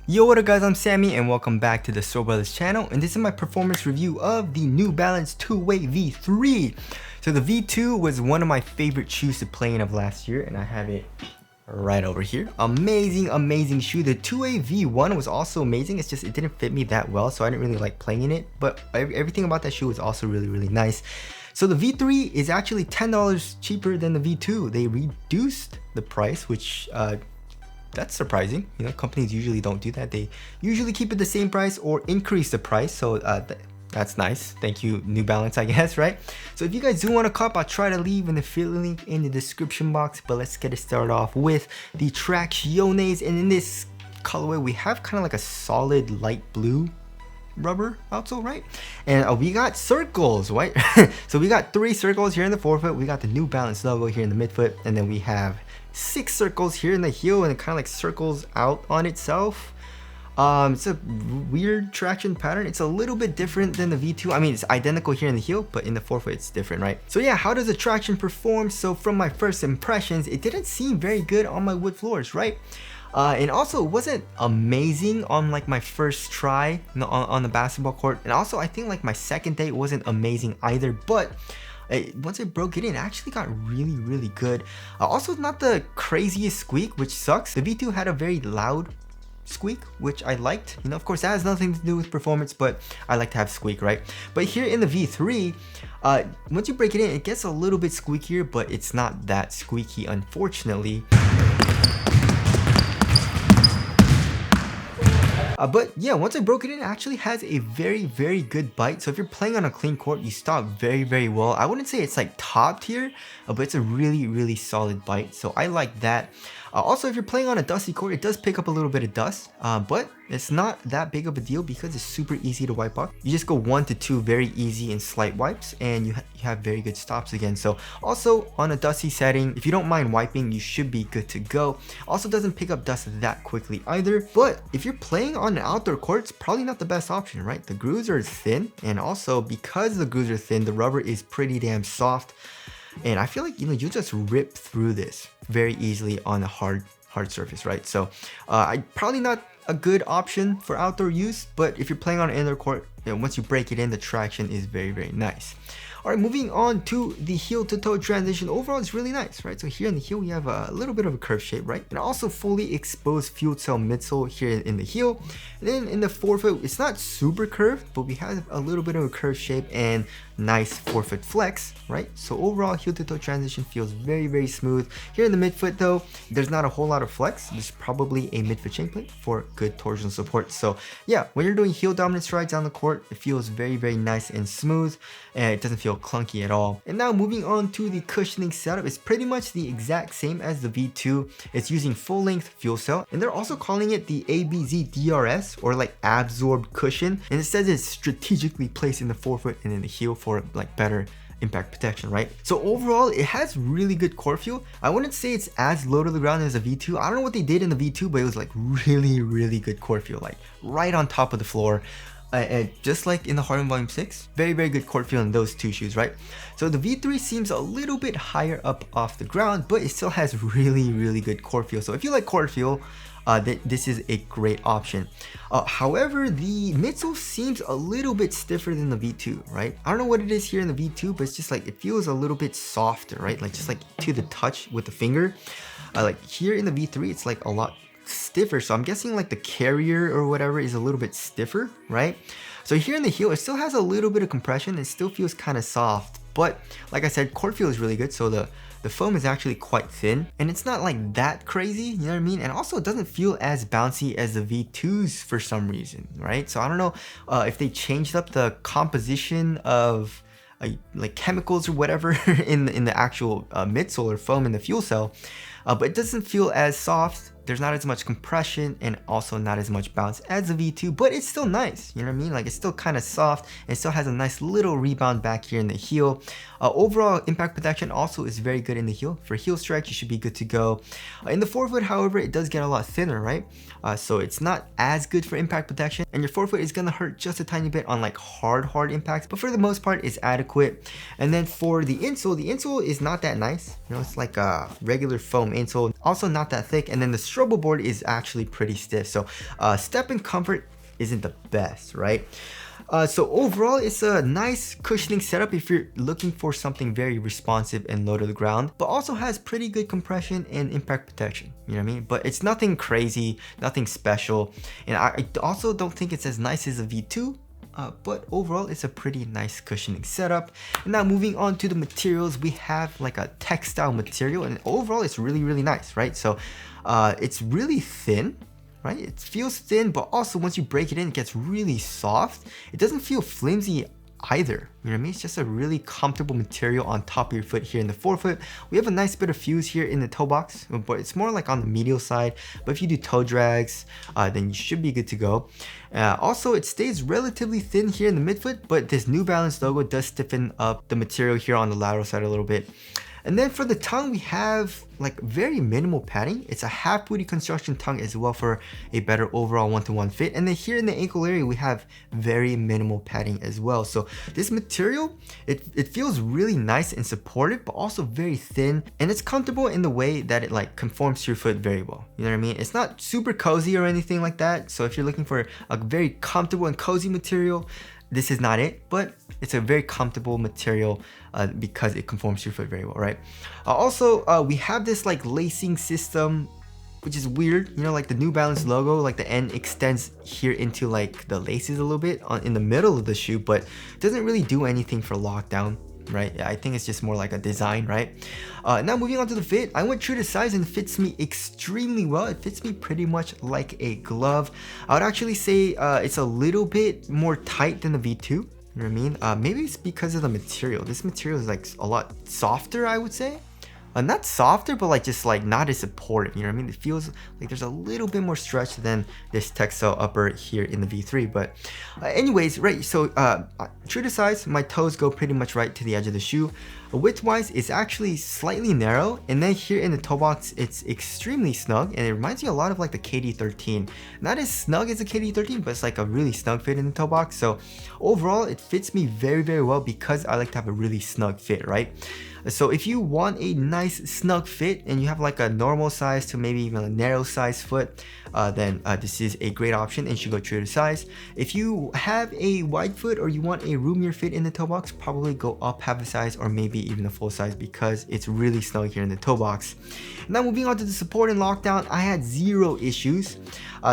Yo, what up guys, I'm Sammy and welcome back to the Soul Brothers channel, and this is my performance review of the New Balance 2W V3. So the V2 was one of my favorite shoes to play in of last year, and I have it right over here. Amazing shoe. The 2W V1 was also amazing, it's just it didn't fit me that well, so I didn't really like playing in it, but everything about that shoe was also really nice. So the V3 is actually $10 cheaper than the V2. They reduced the price, which that's surprising. You know, companies usually don't do that. They usually keep it the same price or increase the price. So that's nice. Thank you, New Balance, I guess, right? So if you guys do want to cop, I'll try to leave an affiliate link in the description box. But let's get it started off with the Tracciones. And in this colorway, we have kind of like a solid light blue rubber outsole, right? And we got circles, right? So we got 3 circles here in the forefoot. We got the New Balance logo here in the midfoot, and then we have 6 circles here in the heel, and it kind of like circles out on itself. It's a weird traction pattern. It's a little bit different than the V2. I mean, it's identical here in the heel, but in the forefoot it's different, right? So yeah, how does the traction perform? So from my first impressions, it didn't seem very good on my wood floors, right? And also it wasn't amazing on like my first try on the basketball court, and also I think like my second day wasn't amazing either, but once I broke it in, it actually got really good. Also not the craziest squeak, which sucks. The V2 had a very loud squeak, which I liked. You know, of course that has nothing to do with performance, but I like to have squeak, right? But here in the V3, once you break it in, it gets a little bit squeakier, but it's not that squeaky, unfortunately. But yeah, once I broke it in, it actually has a very good bite. So if you're playing on a clean court, you stop very well. I wouldn't say it's like top tier, but it's a really solid bite. So I like that. Also, if you're playing on a dusty court, it does pick up a little bit of dust, but it's not that big of a deal because it's super easy to wipe off. You just go 1 to 2 very easy and slight wipes, and you have very good stops again. So also on a dusty setting, if you don't mind wiping, you should be good to go. Also doesn't pick up dust that quickly either. But if you're playing on an outdoor court, it's probably not the best option, right? The grooves are thin, and also because the grooves are thin, the rubber is pretty damn soft. And I feel like, you know, you just rip through this very easily on a hard surface, right? So probably not a good option for outdoor use, but if you're playing on an indoor court, you know, once you break it in, the traction is very nice. All right, moving on to the heel to toe transition. Overall, it's really nice, right? So here in the heel, we have a little bit of a curve shape, right? And also fully exposed fuel cell midsole here in the heel. And then in the forefoot, it's not super curved, but we have a little bit of a curve shape and nice forefoot flex, right? So overall, heel to toe transition feels very smooth. Here in the midfoot though, there's not a whole lot of flex. There's probably a midfoot chain plate for good torsional support. So yeah, when you're doing heel dominant strides on the court, it feels very nice and smooth, and it doesn't feel clunky at all. And now moving on to the cushioning setup, it's pretty much the exact same as the V2. It's using full length fuel cell, and they're also calling it the ABZ DRS, or like absorbed cushion, and it says it's strategically placed in the forefoot and in the heel for like better impact protection, right? So overall, it has really good core feel. I wouldn't say it's as low to the ground as a V2. I don't know what they did in the V2, but it was like really good core feel, like right on top of the floor. And just like in the Harden Volume 6, very good court feel in those 2 shoes, right? So the V3 seems a little bit higher up off the ground, but it still has really good court feel. So if you like court feel, this is a great option. However, the midsole seems a little bit stiffer than the V2, right? I don't know what it is here in the V2, but it's just like it feels a little bit softer, right? Like just like to the touch with the finger. Like here in the V3, it's like a lot stiffer, so I'm guessing like the carrier or whatever is a little bit stiffer, right? So here in the heel, it still has a little bit of compression. It still feels kind of soft, but like I said, court feel is really good. So the foam is actually quite thin, and it's not like that crazy, you know what I mean? And also it doesn't feel as bouncy as the V2s for some reason, right? So I don't know if they changed up the composition of like chemicals or whatever in the actual midsole or foam in the fuel cell, but it doesn't feel as soft. There's not as much compression and also not as much bounce as the V2, but it's still nice, you know what I mean? Like it's still kind of soft and it still has a nice little rebound back here in the heel. Overall impact protection also is very good in the heel. For heel strikes, you should be good to go. In the forefoot, however, it does get a lot thinner, right? So it's not as good for impact protection, and your forefoot is gonna hurt just a tiny bit on like hard impacts, but for the most part, it's adequate. And then for the insole is not that nice. You know, it's like a regular foam insole, also not that thick, and then the strobel board is actually pretty stiff. So step and comfort isn't the best, right? So overall, it's a nice cushioning setup if you're looking for something very responsive and low to the ground, but also has pretty good compression and impact protection, you know what I mean? But it's nothing crazy, nothing special. And I also don't think it's as nice as a V2, but overall it's a pretty nice cushioning setup. And now moving on to the materials, we have like a textile material, and overall it's really nice, right? So it's really thin, right? It feels thin, but also once you break it in, it gets really soft. It doesn't feel flimsy either, you know what I mean? It's just a really comfortable material on top of your foot here in the forefoot. We have a nice bit of fuse here in the toe box, but it's more like on the medial side. But if you do toe drags, then you should be good to go. Also, it stays relatively thin here in the midfoot, but this New Balance logo does stiffen up the material here on the lateral side a little bit. And then for the tongue, we have like very minimal padding. It's a half booty construction tongue as well for a better overall one-to-one fit. And then here in the ankle area, we have very minimal padding as well. So this material, it feels really nice and supportive, but also very thin. And it's comfortable in the way that it like conforms to your foot very well. You know what I mean? It's not super cozy or anything like that. So if you're looking for a very comfortable and cozy material, this is not it, but it's a very comfortable material because it conforms to your foot very well, right? Also, we have this like lacing system, which is weird, you know, like the New Balance logo, like the end extends here into like the laces a little bit in the middle of the shoe, but it doesn't really do anything for lockdown, right? I think it's just more like a design, right? Now moving on to the fit, I went true to size and it fits me extremely well. It fits me pretty much like a glove. I would actually say it's a little bit more tight than the V2. You know what I mean? Maybe it's because of the material. This material is like a lot softer, I would say. Not softer, but like just like not as supportive, you know what I mean? It feels like there's a little bit more stretch than this textile upper here in the V3. But anyways, right, so true to size, my toes go pretty much right to the edge of the shoe. Width-wise, it's actually slightly narrow, and then here in the toe box, it's extremely snug, and it reminds me a lot of like the KD13. Not as snug as the KD13, but it's like a really snug fit in the toe box. So overall, it fits me very well because I like to have a really snug fit, right? So if you want a nice snug fit and you have like a normal size to maybe even a narrow size foot, then this is a great option and you should go true to size. If you have a wide foot or you want a roomier fit in the toe box, probably go up half a size or maybe even a full size because it's really snug here in the toe box. Now moving on to the support and lockdown, I had zero issues.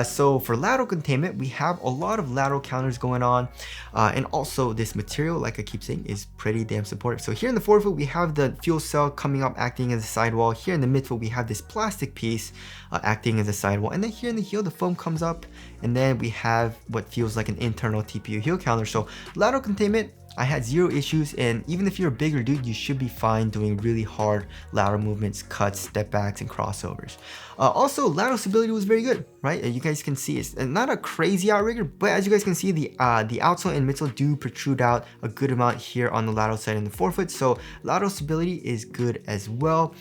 So for lateral containment, we have a lot of lateral counters going on, and also this material, like I keep saying, is pretty damn supportive. So here in the forefoot, we have the fuel cell coming up acting as a sidewall. Here in the midfoot, we have this plastic piece acting as a sidewall, and then here in the heel, the foam comes up, and then we have what feels like an internal TPU heel counter. So lateral containment, I had zero issues, and even if you're a bigger dude, you should be fine doing really hard lateral movements, cuts, step backs, and crossovers. Also, lateral stability was very good, right? You guys can see it's not a crazy outrigger, but as you guys can see, the outsole and midsole do protrude out a good amount here on the lateral side in the forefoot, so lateral stability is good as well.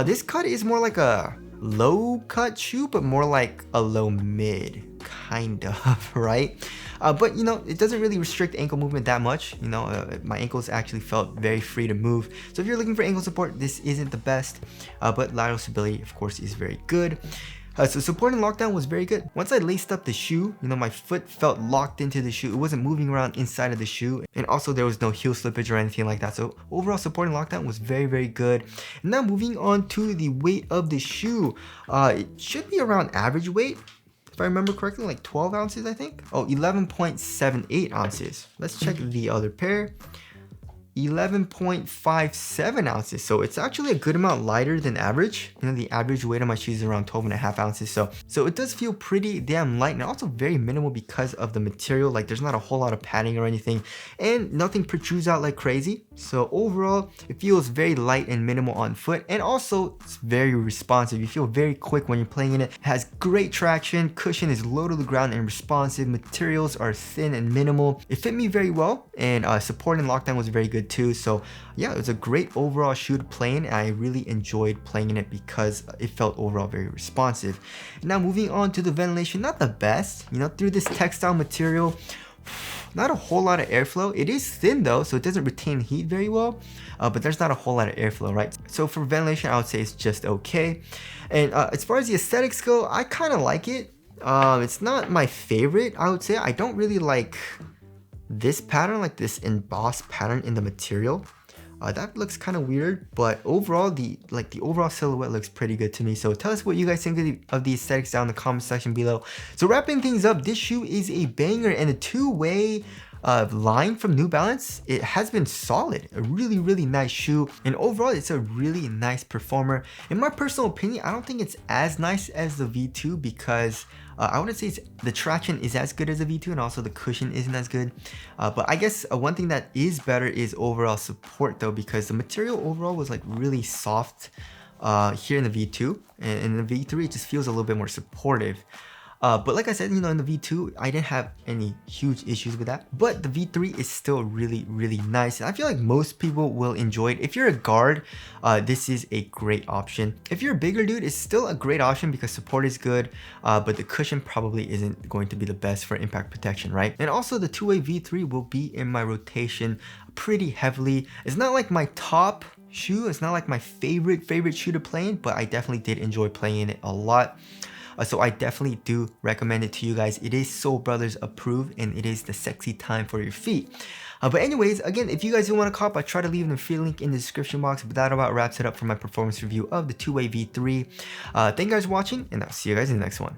This cut is more like a low cut shoe, but more like a low mid, kind of, right? But you know, it doesn't really restrict ankle movement that much. You know, my ankles actually felt very free to move. So if you're looking for ankle support, this isn't the best, but lateral stability, of course, is very good. So support and lockdown was very good. Once I laced up the shoe, you know, my foot felt locked into the shoe. It wasn't moving around inside of the shoe. And also there was no heel slippage or anything like that. So overall support and lockdown was very good. And now moving on to the weight of the shoe. It should be around average weight. If I remember correctly, like 12 ounces, I think. Oh, 11.78 ounces. Let's check the other pair. 11.57 ounces. So it's actually a good amount lighter than average. You know, the average weight of my shoes is around 12.5 ounces. So it does feel pretty damn light and also very minimal because of the material. Like there's not a whole lot of padding or anything, and nothing protrudes out like crazy. So overall, it feels very light and minimal on foot, and also it's very responsive. You feel very quick when you're playing in it. It has great traction, cushion is low to the ground and responsive, materials are thin and minimal. It fit me very well, and support and lockdown was very good too. So yeah, it was a great overall shoe to play in, and I really enjoyed playing in it because it felt overall very responsive. Now moving on to the ventilation, not the best, you know, through this textile material. Not a whole lot of airflow. It is thin though, so it doesn't retain heat very well, but there's not a whole lot of airflow, right? So for ventilation, I would say it's just okay. And as far as the aesthetics go, I kind of like it. It's not my favorite, I would say. I don't really like this pattern, like this embossed pattern in the material. That looks kind of weird, but overall, the overall silhouette looks pretty good to me. So tell us what you guys think of the aesthetics down in the comment section below. So wrapping things up, this shoe is a banger, and the two-way line from New Balance, it has been solid. A really, really nice shoe, and overall, it's a really nice performer. In my personal opinion, I don't think it's as nice as the V2 because I wouldn't say the traction is as good as the V2, and also the cushion isn't as good. But I guess one thing that is better is overall support though, because the material overall was like really soft here in the V2, and in the V3 it just feels a little bit more supportive. But like I said, you know, in the V2, I didn't have any huge issues with that. But the V3 is still really, really nice. And I feel like most people will enjoy it. If you're a guard, this is a great option. If you're a bigger dude, it's still a great option because support is good, but the cushion probably isn't going to be the best for impact protection, right? And also the two-way V3 will be in my rotation pretty heavily. It's not like my top shoe. It's not like my favorite shoe to play in, but I definitely did enjoy playing in it a lot. So I definitely do recommend it to you guys. It is Soul Brothers approved, and it is the sexy time for your feet. But anyways, again, if you guys do want to cop, I try to leave the free link in the description box. But that about wraps it up for my performance review of the two-way V3. Thank you guys for watching, and I'll see you guys in the next one.